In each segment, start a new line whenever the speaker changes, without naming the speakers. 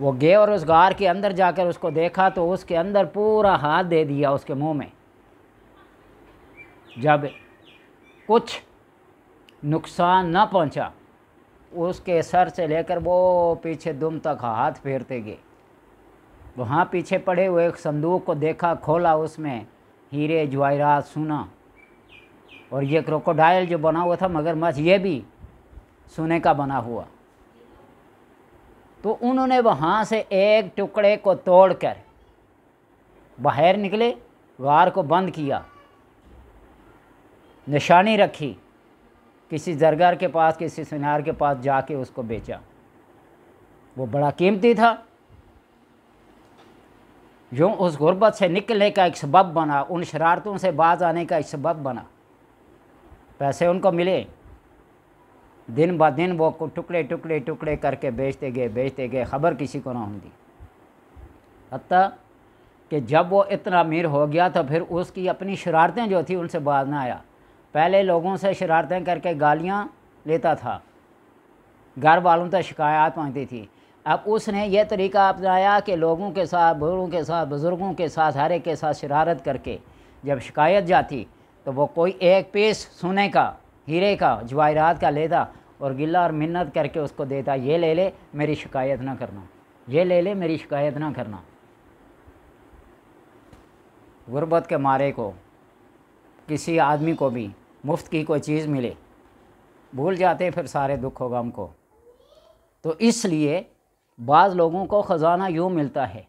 وہ گئے اور اس غار کے اندر جا کر اس کو دیکھا تو اس کے اندر پورا ہاتھ دے دیا اس کے منہ میں. جب کچھ نقصان نہ پہنچا اس کے سر سے لے کر وہ پیچھے دم تک ہاتھ پھیرتے گئے. وہاں پیچھے پڑے ہوئے ایک صندوق کو دیکھا، کھولا، اس میں ہیرے جواہرات سونا، اور یہ کروکوڈائل جو بنا ہوا تھا مگرمچھ یہ بھی سونے کا بنا ہوا. تو انہوں نے وہاں سے ایک ٹکڑے کو توڑ کر باہر نکلے، غار کو بند کیا، نشانی رکھی، کسی زرگر کے پاس کسی سنار کے پاس جا کے اس کو بیچا. وہ بڑا قیمتی تھا، یوں اس غربت سے نکلنے کا ایک سبب بنا، ان شرارتوں سے باز آنے کا ایک سبب بنا. پیسے ان کو ملے، دن با دن وہ ٹکڑے ٹکڑے ٹکڑے کر کے بیچتے گئے، خبر کسی کو نہ ہوتی. حتیٰ کہ جب وہ اتنا امیر ہو گیا تو پھر اس کی اپنی شرارتیں جو تھیں ان سے باز نہ آیا. پہلے لوگوں سے شرارتیں کر کے گالیاں لیتا تھا، گھر والوں تک شکایات پہنچتی تھی. اب اس نے یہ طریقہ اپنایا کہ لوگوں کے ساتھ، بوڑھوں کے ساتھ، بزرگوں کے ساتھ، ہر ایک کے ساتھ شرارت کر کے جب شکایت جاتی تو وہ کوئی ایک پیس سونے کا، ہیرے کا، جواہرات کا لیتا اور گلہ اور منت کر کے اس کو دیتا، یہ لے لے میری شکایت نہ کرنا، یہ لے لے میری شکایت نہ کرنا. غربت کے مارے کو کسی آدمی کو بھی مفت کی کوئی چیز ملے بھول جاتے پھر سارے دکھ و غم کو. تو اس لیے بعض لوگوں کو خزانہ یوں ملتا ہے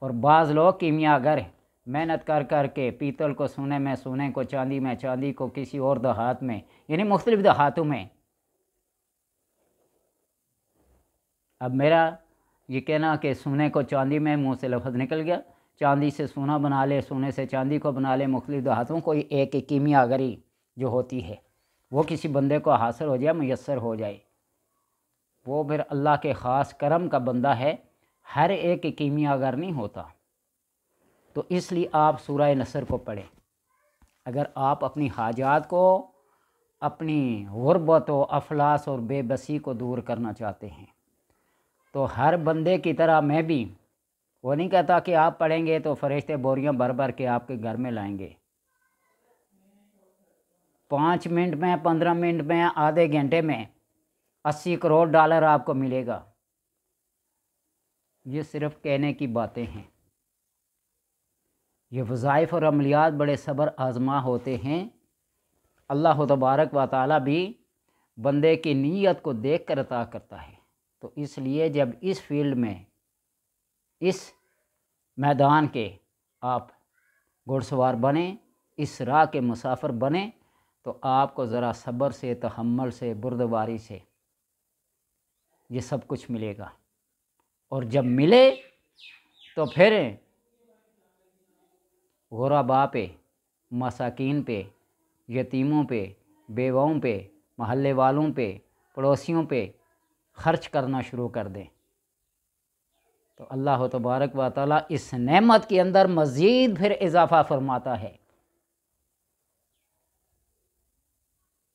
اور بعض لوگ کیمیا گر محنت کر کر کے پیتل کو سونے میں، سونے کو چاندی میں، چاندی کو کسی اور دہات میں، یعنی مختلف دہاتوں میں. اب میرا یہ کہنا کہ سونے کو چاندی میں منہ سے لفظ نکل گیا، چاندی سے سونا بنا لے، سونے سے چاندی کو بنا لے، مختلف دہاتوں کو ایک کیمیا گری جو ہوتی ہے وہ کسی بندے کو حاصل ہو جائے، میسر ہو جائے، وہ پھر اللہ کے خاص کرم کا بندہ ہے، ہر ایک کیمیا گر نہیں ہوتا. تو اس لیے آپ سورہ نصر کو پڑھیں. اگر آپ اپنی حاجات کو، اپنی غربت و افلاس اور بے بسی کو دور کرنا چاہتے ہیں تو ہر بندے کی طرح میں بھی وہ نہیں کہتا کہ آپ پڑھیں گے تو فرشتے بوریاں بھر بھر کے آپ کے گھر میں لائیں گے. 5 منٹ میں، 15 منٹ میں، آدھے گھنٹے میں 80 کروڑ ڈالر آپ کو ملے گا. یہ صرف کہنے کی باتیں ہیں. یہ وظائف اور عملیات بڑے صبر آزما ہوتے ہیں. اللہ تبارک و تعالی بھی بندے کی نیت کو دیکھ کر عطا کرتا ہے. تو اس لیے جب اس فیلڈ میں، اس میدان کے آپ گھڑ سوار بنیں، اس راہ کے مسافر بنیں تو آپ کو ذرا صبر سے، تحمل سے، بردباری سے یہ سب کچھ ملے گا. اور جب ملے تو پھر غرباء پہ، مساکین پہ، یتیموں پہ، بیواؤں پہ، محلے والوں پہ، پڑوسیوں پہ خرچ کرنا شروع کر دیں. تو اللہ تبارک و تعالیٰ اس نعمت کے اندر مزید پھر اضافہ فرماتا ہے.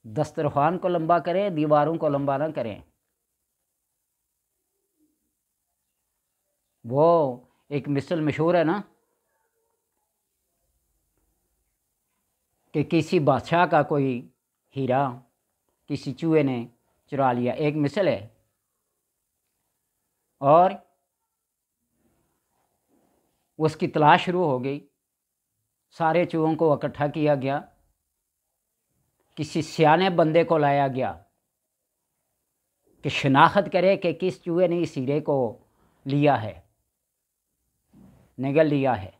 دسترخوان کو لمبا کریں، دیواروں کو لمبا نہ کریں. وہ ایک مثل مشہور ہے نا کہ کسی بادشاہ کا کوئی ہیرا کسی چوہے نے چرا لیا، ایک مثل ہے. اور اس کی تلاش شروع ہو گئی، سارے چوہوں کو اکٹھا کیا گیا، کسی سیانے بندے کو لایا گیا کہ شناخت کرے کہ کس چوہے نے اس ہیرے کو لیا ہے، نگل لیا ہے.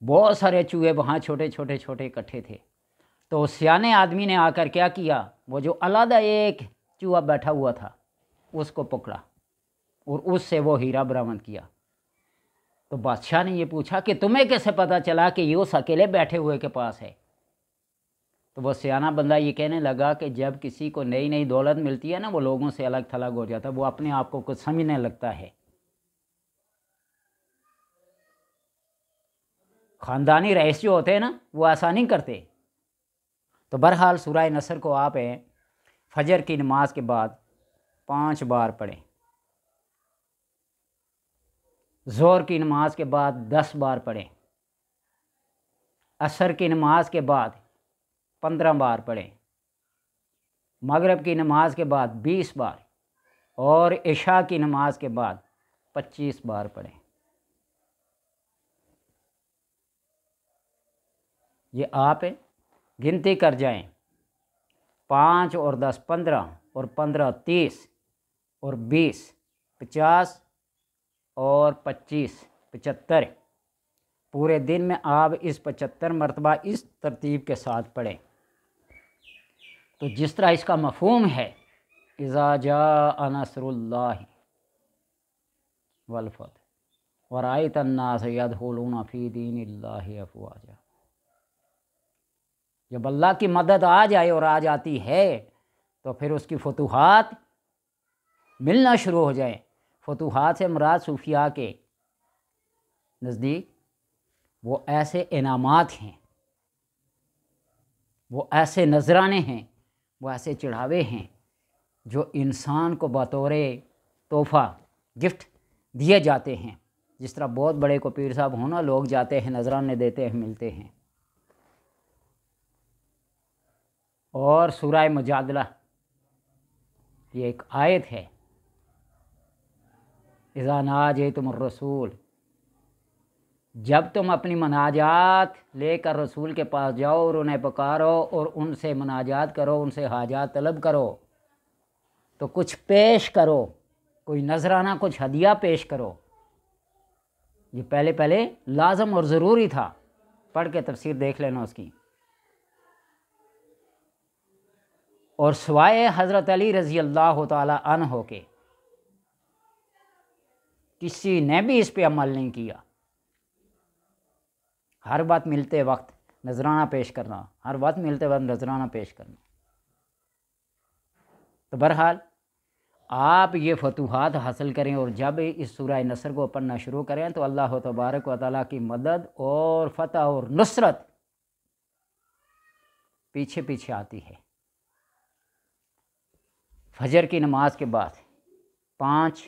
بہت سارے چوہے وہاں چھوٹے چھوٹے چھوٹے اکٹھے تھے. تو سیانے آدمی نے آ کر کیا کیا، وہ جو علیحدہ ایک چوہا بیٹھا ہوا تھا اس کو پکڑا اور اس سے وہ ہیرا برآمد کیا. تو بادشاہ نے یہ پوچھا کہ تمہیں کیسے پتہ چلا کہ یہ اس اکیلے بیٹھے ہوئے کے پاس ہے؟ تو وہ سیانہ بندہ یہ کہنے لگا کہ جب کسی کو نئی نئی دولت ملتی ہے نا، وہ لوگوں سے الگ تھلگ ہو جاتا ہے، وہ اپنے آپ کو کچھ سمجھنے لگتا ہے. خاندانی رئیس جو ہوتے ہیں نا وہ ایسا نہیں کرتے. تو بہرحال سورہ نصر کو آپ فجر کی نماز کے بعد 5 بار پڑھیں. ظہر کی نماز کے بعد 10 بار پڑھیں، عصر کی نماز کے بعد 15 بار پڑھیں، مغرب کی نماز کے بعد 20 بار اور عشاء کی نماز کے بعد 25 بار پڑھیں۔ یہ آپ گنتی کر جائیں، 5 اور 10 15 اور 15 30 اور 20 50 اور 25 75، پورے دن میں آپ اس 75 مرتبہ اس ترتیب کے ساتھ پڑھیں۔ تو جس طرح اس کا مفہوم ہے اذا جاء نصر اللہ والفتح ورأیت الناس یدخلون فی دین اللہ افواجا، جب اللہ کی مدد آ جائے اور آ جاتی ہے تو پھر اس کی فتوحات ملنا شروع ہو جائیں۔ فتوحات سے مراد صوفیاء کے نزدیک وہ ایسے انعامات ہیں، وہ ایسے نذرانے ہیں، وہ ایسے چڑھاوے ہیں جو انسان کو بطور تحفہ گفٹ دیے جاتے ہیں۔ جس طرح بہت بڑے کو پیر صاحب ہونا، لوگ جاتے ہیں نذرانے دیتے ہیں، ملتے ہیں۔ اور سورہ مجادلہ یہ ایک آیت ہے، اذا ناجیتم الرسول، جب تم اپنی مناجات لے کر رسول کے پاس جاؤ اور انہیں پکارو اور ان سے مناجات کرو، ان سے حاجات طلب کرو، تو کچھ پیش کرو، کوئی نذرانہ، کچھ ہدیہ پیش کرو۔ یہ پہلے لازم اور ضروری تھا، پڑھ کے تفسیر دیکھ لینا اس کی۔ اور سوائے حضرت علی رضی اللہ تعالی عنہ کے کسی نے بھی اس پہ عمل نہیں کیا۔ ہر وقت ملتے وقت نذرانہ پیش کرنا، ہر وقت ملتے وقت نذرانہ پیش کرنا۔ تو بہرحال آپ یہ فتوحات حاصل کریں، اور جب اس سورہ نصر کو پڑھنا شروع کریں تو اللہ تبارک و تعالیٰ کی مدد اور فتح اور نصرت پیچھے پیچھے آتی ہے۔ فجر کی نماز کے بعد 5،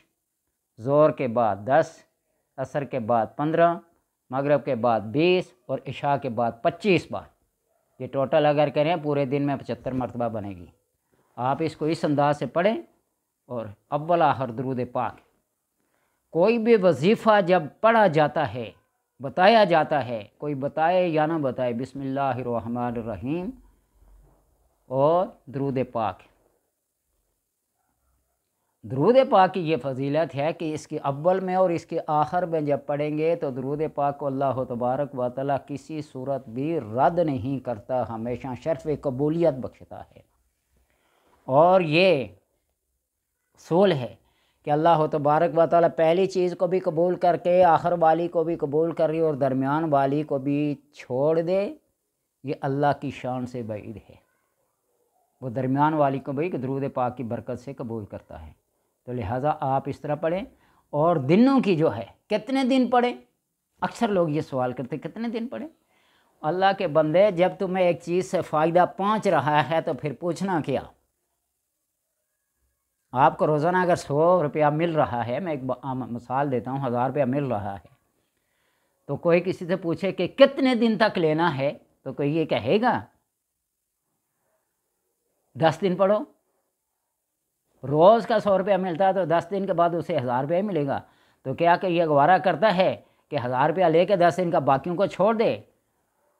ظہر کے بعد 10، عصر کے بعد 15، مغرب کے بعد 20 اور عشاء کے بعد 25 بار، یہ ٹوٹل اگر کریں پورے دن میں 75 مرتبہ بنے گی۔ آپ اس کو اس انداز سے پڑھیں، اور اول آخر درود پاک۔ کوئی بھی وظیفہ جب پڑھا جاتا ہے، بتایا جاتا ہے، کوئی بتائے یا نہ بتائے، بسم اللہ الرحمن الرحیم اور درود پاک۔ درود پاک کی یہ فضیلت ہے کہ اس کے اول میں اور اس کے آخر میں جب پڑھیں گے تو درود پاک کو اللہ تبارک و تعالیٰ کسی صورت بھی رد نہیں کرتا، ہمیشہ شرف قبولیت بخشتا ہے۔ اور یہ اصول ہے کہ اللہ تبارک و تعالیٰ پہلی چیز کو بھی قبول کر کے آخر والی کو بھی قبول کر رہی اور درمیان والی کو بھی چھوڑ دے، یہ اللہ کی شان سے بعید ہے۔ وہ درمیان والی کو بھی درود پاک کی برکت سے قبول کرتا ہے۔ تو لہٰذا آپ اس طرح پڑھیں۔ اور دنوں کی جو ہے کتنے دن پڑھیں؟ اکثر لوگ یہ سوال کرتے کتنے دن پڑھیں؟ اللہ کے بندے، جب تمہیں ایک چیز سے فائدہ پہنچ رہا ہے تو پھر پوچھنا کیا؟ آپ کو روزانہ اگر 100 روپیہ مل رہا ہے، میں ایک مثال دیتا ہوں، 1000 روپیہ مل رہا ہے، تو کوئی کسی سے پوچھے کہ کتنے دن تک لینا ہے تو کوئی یہ کہے گا 10 دن پڑھو۔ روز کا 100 روپیہ ملتا ہے تو 10 دن کے بعد اسے 1000 روپیہ ملے گا، تو کیا کہ یہ گوارا کرتا ہے کہ 1000 روپیہ لے کے 10 دن کا باقیوں کو چھوڑ دے؟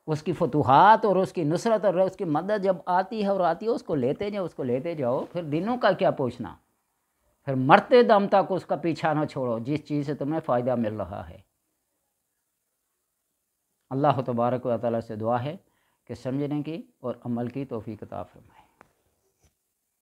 اس کی فتوحات اور اس کی نصرت اور اس کی مدد جب آتی ہے اور آتی ہے، اس کو لیتے جاؤ، اس کو لیتے جاؤ، پھر دنوں کا کیا پوچھنا؟ پھر مرتے دم تک اس کا پیچھا نہ چھوڑو جس چیز سے تمہیں فائدہ مل رہا ہے۔ اللہ تبارک و تعالیٰ سے دعا ہے کہ سمجھنے کی اور عمل کی توفیق عطا فرمائے۔